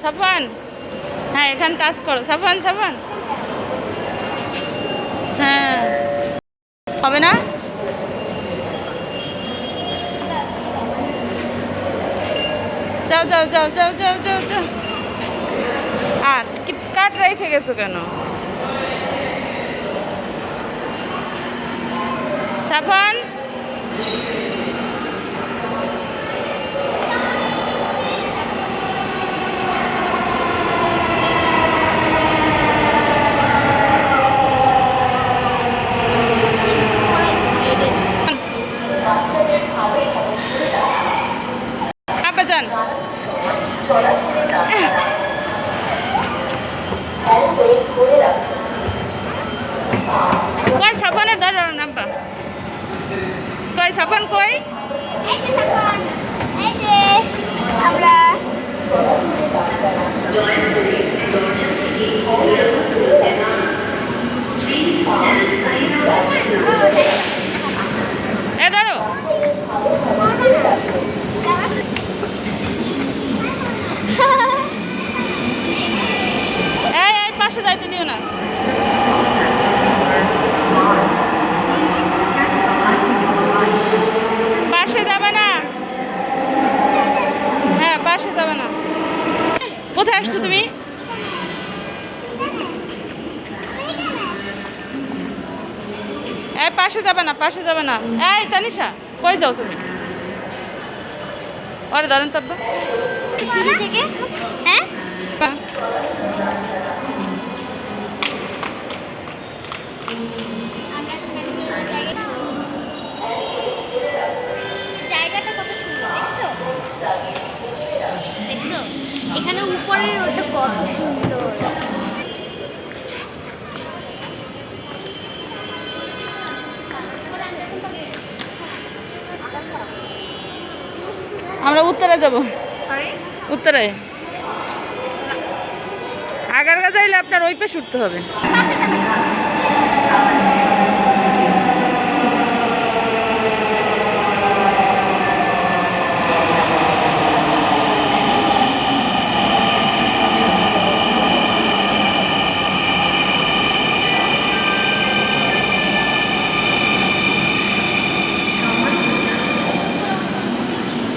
সাফান, হ্যাঁ এখানে টাচ করো। সাফান সাফান, হ্যাঁ হবে না। যাও যাও যাও যাও যাও যাও যাও। আর কাট রেখে গেছো কেন? সাফান, আব্বাজান কই সাফানের ধরো নাম্বা, কই সাফান কই? এই যে সাফান, এই যে আমরা এ ধরো। এই এই পাশে যাইতে দিও না। পাশে যাবে না, হ্যাঁ পাশে যাবে না। কোথায় আসছো তুমি? এই পাশে যাবে না, পাশে যাবে না। এই তানিশা কই যাও তুমি? ওরে ধরেন তো আব্বা। সিঁড়ি থেকে, হ্যাঁ জায়গাটা কত সুন্দর দেখছো, দেখছো এখানে উপরের ওটা কত সুন্দর। আমরা উত্তরে যাব। সরি উত্তরে আগারগা যাইলে আপনার ওই পাশে উঠতে হবে। পাশে যাবে